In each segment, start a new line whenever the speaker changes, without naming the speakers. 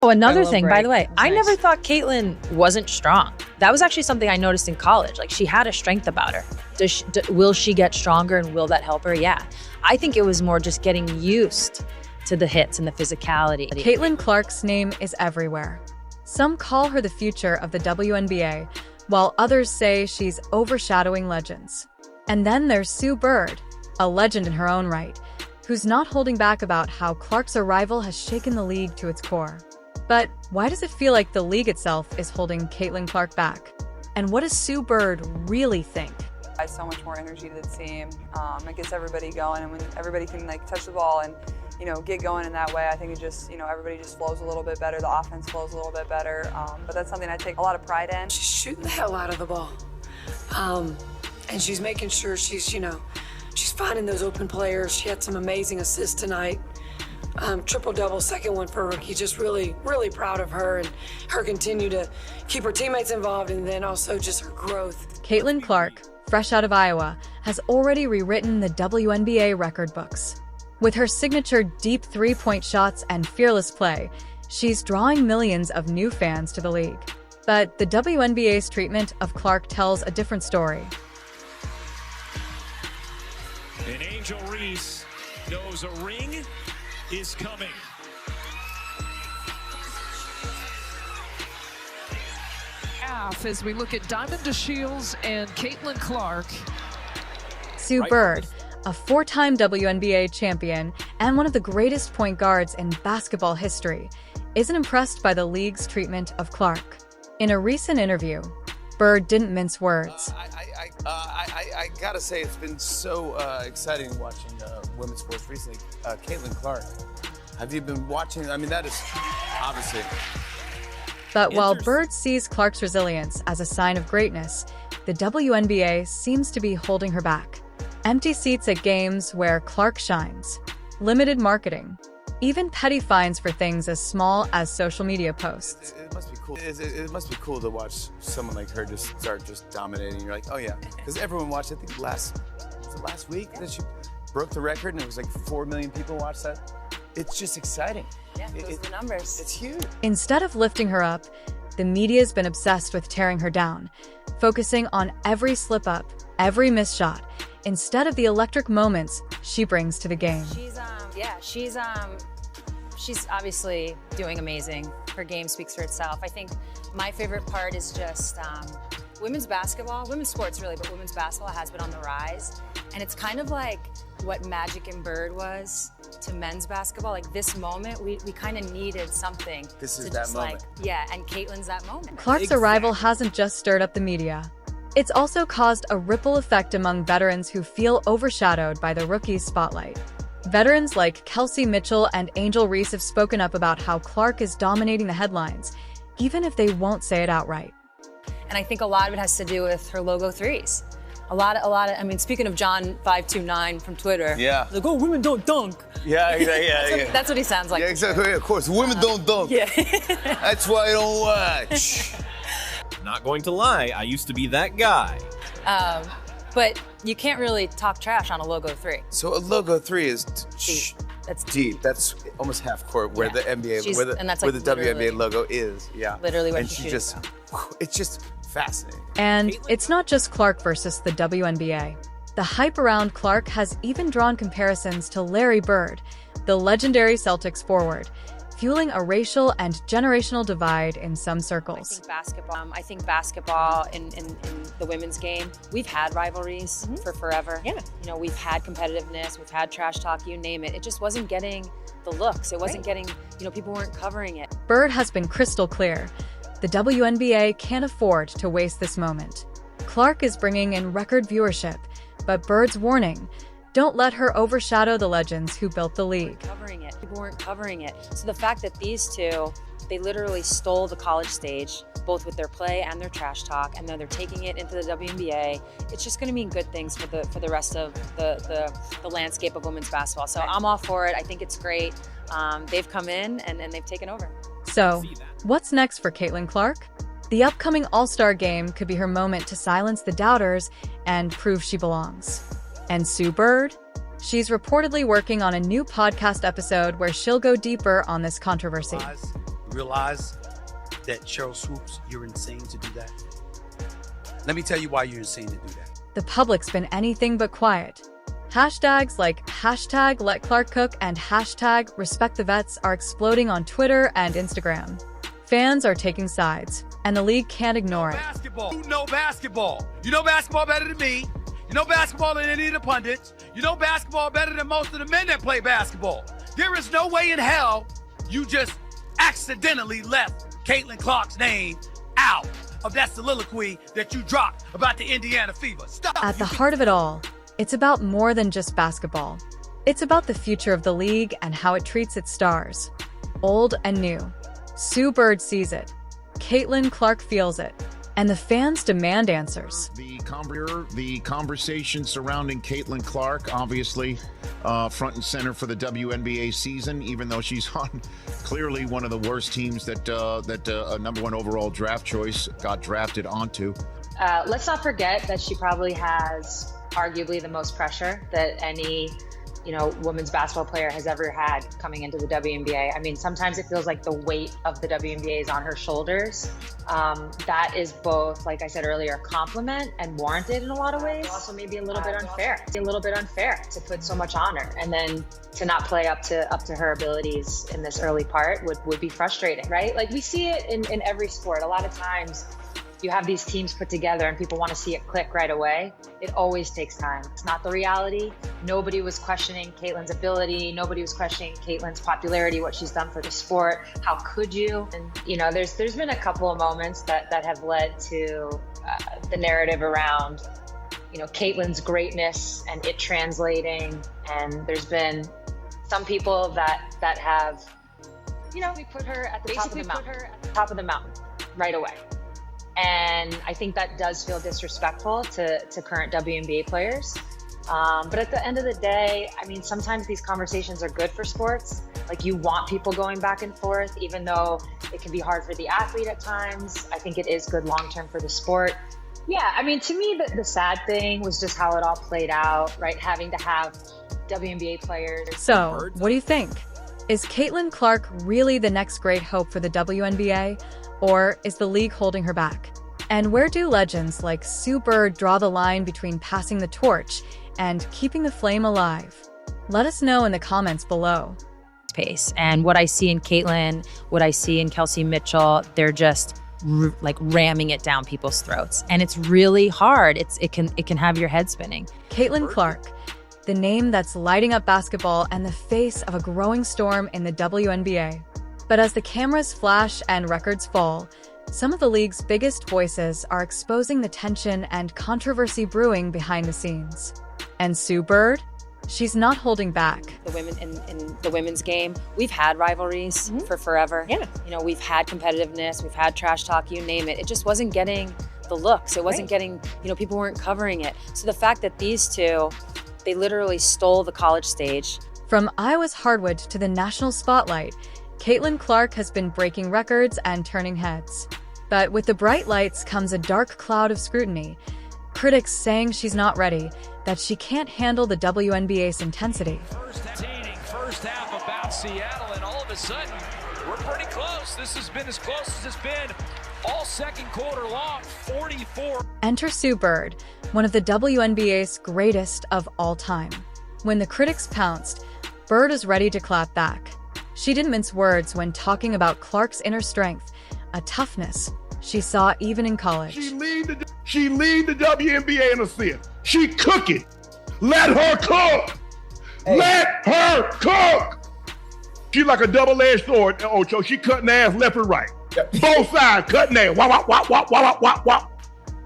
Oh, another thing, by
break.
the way,
It was
I
nice.
never thought Caitlyn wasn't strong. That was actually something I noticed in college. Like, she had a strength about her. Will she get stronger, and will that help her? Yeah. I think it was more just getting used to the hits and the physicality.
Caitlin Clark's name is everywhere. Some call her the future of the WNBA, while others say she's overshadowing legends. And then there's Sue Bird, a legend in her own right, who's not holding back about how Clark's arrival has shaken the league to its core. But why does it feel like the league itself is holding Caitlin Clark back? And what does Sue Bird really think?
Adds so much more energy to the team. It gets everybody going, and when everybody can touch the ball and get going in that way, I think it just everybody just flows a little bit better. The offense flows a little bit better. But that's something I take a lot of pride in.
She's shooting the hell out of the ball, and she's making sure she's finding those open players. She had some amazing assists tonight. Triple-double, second one for a rookie. Just really, really proud of her and her continue to keep her teammates involved, and then also just her growth.
Caitlin Clark, fresh out of Iowa, has already rewritten the WNBA record books. With her signature deep three-point shots and fearless play, she's drawing millions of new fans to the league. But the WNBA's treatment of Clark tells a different story.
And Angel Reese knows a ring is coming.
As we look at Diamond DeShields and Caitlin Clark.
Sue Bird, a four-time WNBA champion and one of the greatest point guards in basketball history, isn't impressed by the league's treatment of Clark. In a recent interview, Bird didn't mince words.
I gotta say, it's been so exciting watching women's sports recently. Caitlin Clark, have you been watching? I mean, that is obviously.
But while Bird sees Clark's resilience as a sign of greatness, the WNBA seems to be holding her back. Empty seats at games where Clark shines, limited marketing, even petty fines for things as small as social media posts.
It must be cool. It must be cool to watch someone like her just start dominating. You're like, oh yeah, because everyone watched. I think last week that she broke the record, and it was like 4 million people watched that. It's just exciting.
Yeah, those are the numbers.
It's huge.
Instead of lifting her up, the media's been obsessed with tearing her down, focusing on every slip-up, every missed shot, instead of the electric moments she brings to the game.
She's obviously doing amazing. Her game speaks for itself. I think my favorite part is just women's basketball, women's sports really, but women's basketball has been on the rise. And it's kind of like what Magic and Bird was to men's basketball. Like this moment, we kind of needed something.
This is
to
that
just
moment.
and Caitlin's that moment.
Clark's arrival hasn't just stirred up the media. It's also caused a ripple effect among veterans who feel overshadowed by the rookie's spotlight. Veterans like Kelsey Mitchell and Angel Reese have spoken up about how Clark is dominating the headlines, even if they won't say it outright.
And I think a lot of it has to do with her logo threes. A lot of, I mean, speaking of John 529 from Twitter.
Yeah.
Like, oh, women don't dunk.
Yeah.
That's what he sounds like.
Yeah, exactly. Yeah, of course, women don't dunk.
Yeah.
That's why I don't watch.
Not going to lie, I used to be that guy.
But you can't really talk trash on a logo three.
So a logo three is
Deep. That's
deep. That's almost half court where the NBA,
and that's
where
like
the
literally-
WNBA logo is. Yeah.
Literally what
and
she's
she just,
shooting
it's just fascinating.
And it's not just Clark versus the WNBA. The hype around Clark has even drawn comparisons to Larry Bird, the legendary Celtics forward, fueling a racial and generational divide in some circles.
I think basketball in the women's game, we've had rivalries for forever. Yeah. You know, we've had competitiveness, we've had trash talk, you name it. It just wasn't getting the looks. It wasn't getting, people weren't covering it.
Bird has been crystal clear. The WNBA can't afford to waste this moment. Clark is bringing in record viewership, but Bird's warning, don't let her overshadow the legends who built the league.
People weren't covering it. So the fact that these two, they literally stole the college stage, both with their play and their trash talk, and then they're taking it into the WNBA, it's just gonna mean good things for the rest of the landscape of women's basketball. So I'm all for it. I think it's great. They've come in and they've taken over.
So, what's next for Caitlin Clark? The upcoming All-Star game could be her moment to silence the doubters and prove she belongs. And Sue Bird? She's reportedly working on a new podcast episode where she'll go deeper on this controversy.
realize that Cheryl Swoops, you're insane to do that? Let me tell you why you're insane to do that.
The public's been anything but quiet. Hashtags like hashtag Let Clark Cook and hashtag Respect the Vets are exploding on Twitter and Instagram. Fans are taking sides, and the league can't ignore it.
Basketball. You know basketball. You know basketball better than me. You know basketball than any of the pundits. You know basketball better than most of the men that play basketball. There is no way in hell you just accidentally left Caitlin Clark's name out of that soliloquy that you dropped about the Indiana Fever. Stop.
At the heart of it all, it's about more than just basketball. It's about the future of the league and how it treats its stars. Old and new. Sue Bird sees it. Caitlin Clark feels it. And the fans demand answers.
The conversation surrounding Caitlin Clark, obviously front and center for the WNBA season, even though she's on clearly one of the worst teams that a number one overall draft choice got drafted onto.
Let's not forget that she probably has arguably the most pressure that any women's basketball player has ever had coming into the WNBA. I mean, sometimes it feels like the weight of the WNBA is on her shoulders. That is both, like I said earlier, a compliment and warranted in a lot of ways. Also maybe a little bit unfair. To put so much on her and then to not play up to her abilities in this early part would be frustrating, right? Like we see it in every sport. A lot of times you have these teams put together and people want to see it click right away. It always takes time. It's not the reality. Nobody was questioning Caitlin's ability. Nobody was questioning Caitlin's popularity, what she's done for the sport. How could you? And, there's been a couple of moments that have led to the narrative around, Caitlin's greatness and it translating. And there's been some people that have, we put her at the top of the mountain right away. And I think that does feel disrespectful to current WNBA players. But at the end of the day, I mean, sometimes these conversations are good for sports. Like you want people going back and forth, even though it can be hard for the athlete at times. I think it is good long-term for the sport. Yeah, I mean, to me, the sad thing was just how it all played out, right? Having to have WNBA players.
So, what do you think? Is Caitlin Clark really the next great hope for the WNBA? Or is the league holding her back? And where do legends like Sue Bird draw the line between passing the torch and keeping the flame alive? Let us know in the comments below.
Pace. And what I see in Caitlin, what I see in Kelsey Mitchell, they're just ramming it down people's throats. And it's really hard. It can have your head spinning.
Caitlin Clark, the name that's lighting up basketball and the face of a growing storm in the WNBA. But as the cameras flash and records fall, some of the league's biggest voices are exposing the tension and controversy brewing behind the scenes. And Sue Bird? She's not holding back.
The women in the women's game, we've had rivalries for forever. Yeah. We've had competitiveness, we've had trash talk, you name it. It just wasn't getting the looks. It wasn't getting, people weren't covering it. So the fact that these two, they literally stole the college stage.
From Iowa's hardwood to the national spotlight, Caitlin Clark has been breaking records and turning heads. But with the bright lights comes a dark cloud of scrutiny. Critics saying she's not ready, that she can't handle the WNBA's intensity.
First half about Seattle, and all of a sudden, we're pretty close. This has been as close as it's been all second quarter long, 44.
Enter Sue Bird, one of the WNBA's greatest of all time. When the critics pounced, Bird is ready to clap back. She didn't mince words when talking about Clark's inner strength, a toughness she saw even in college.
She lead the WNBA in assists. She cooking. Let her cook. Hey. Let her cook. She like a double-edged sword, Ocho. She cutting ass left and right. Yep. Both sides cutting ass. Wop, wop, wop, wop, wop, wop, wop.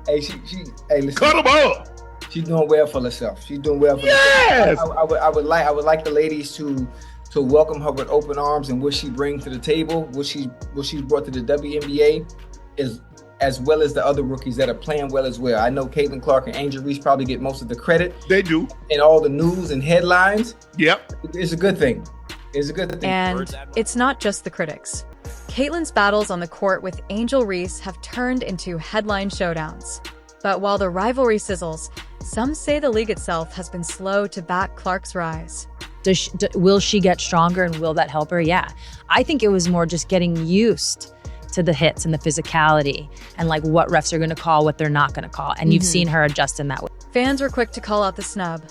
Hey, hey, listen.
Cut them up.
She's doing well for herself. She's doing well for
herself.
I would like the ladies to welcome her with open arms, and what she brings to the table, what she's brought to the WNBA, is as well as the other rookies that are playing well as well. I know Caitlin Clark and Angel Reese probably get most of the credit.
They do.
And all the news and headlines.
Yep.
It's a good thing. It's a good thing.
And it's not just the critics. Caitlin's battles on the court with Angel Reese have turned into headline showdowns. But while the rivalry sizzles, some say the league itself has been slow to back Clark's rise.
Will she get stronger, and will that help her? Yeah. I think it was more just getting used to the hits and the physicality and like what refs are going to call, what they're not going to call. And you've seen her adjust in that way.
Fans were quick to call out the snub.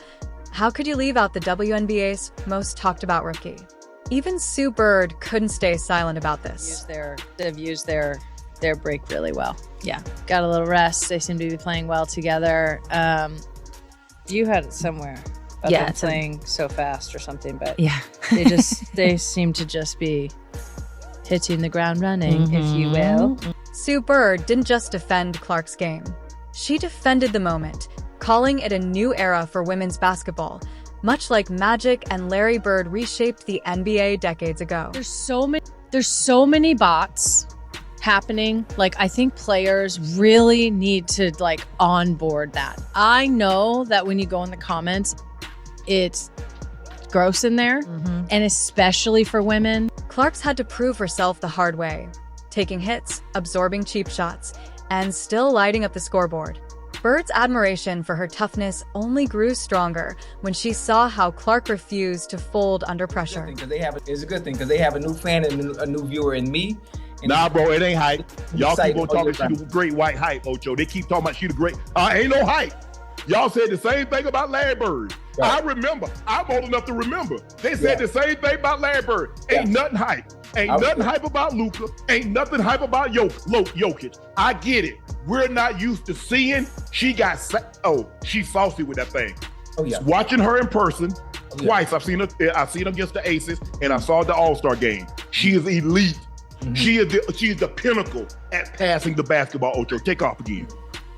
How could you leave out the WNBA's most talked about rookie? Even Sue Bird couldn't stay silent about this.
They've used their break really well. Yeah, got a little rest. They seem to be playing well together. You had it somewhere about them playing so fast or something, but
yeah,
they seem to just be hitting the ground running, if you will.
Sue Bird didn't just defend Clark's game. She defended the moment, calling it a new era for women's basketball, much like Magic and Larry Bird reshaped the NBA decades ago.
There's so many bots happening. Like, I think players really need to like onboard that. I know that when you go in the comments, it's gross in there, and especially for women.
Clark's had to prove herself the hard way, taking hits, absorbing cheap shots, and still lighting up the scoreboard. Bird's admiration for her toughness only grew stronger when she saw how Clark refused to fold under pressure.
It's a good thing because they have a new fan and a new viewer in me.
Nah, bro, it ain't hype. Y'all keep on talking she the great white hype, Ocho. They keep talking about she the great. Ain't no hype. Y'all said the same thing about Larry Bird. Right. I remember. I'm old enough to remember. They said the same thing about Larry Bird. Ain't nothing hype. Ain't nothing hype about Luka. Ain't nothing hype about Jokic. I get it. We're not used to seeing. She saucy with that thing. Oh yeah. Watching her in person twice. I've seen her against the Aces, and I saw the All-Star game. She is elite. She is the pinnacle at passing the basketball. Ocho, take off again.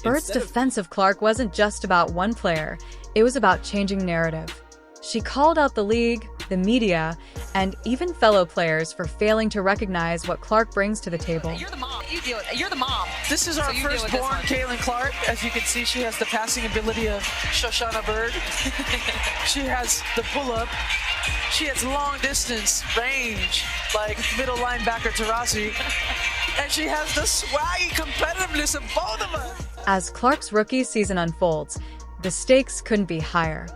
Bird's defense of Clark wasn't just about one player. It was about changing narrative. She called out the league, the media, and even fellow players for failing to recognize what Clark brings to the table.
You're the mom. You deal with it. You're the mom. This is our firstborn, Caitlin Clark. As you can see, she has the passing ability of Shoshana Bird. She has the pull-up. She has long distance range, like middle linebacker Tarasi. And she has the swaggy competitiveness of both of us.
As Clark's rookie season unfolds, the stakes couldn't be higher.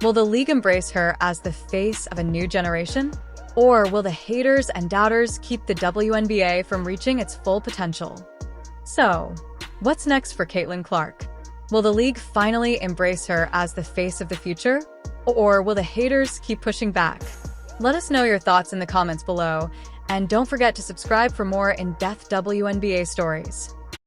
Will the league embrace her as the face of a new generation? Or will the haters and doubters keep the WNBA from reaching its full potential? So, what's next for Caitlin Clark? Will the league finally embrace her as the face of the future? Or will the haters keep pushing back? Let us know your thoughts in the comments below, and don't forget to subscribe for more in-depth WNBA stories.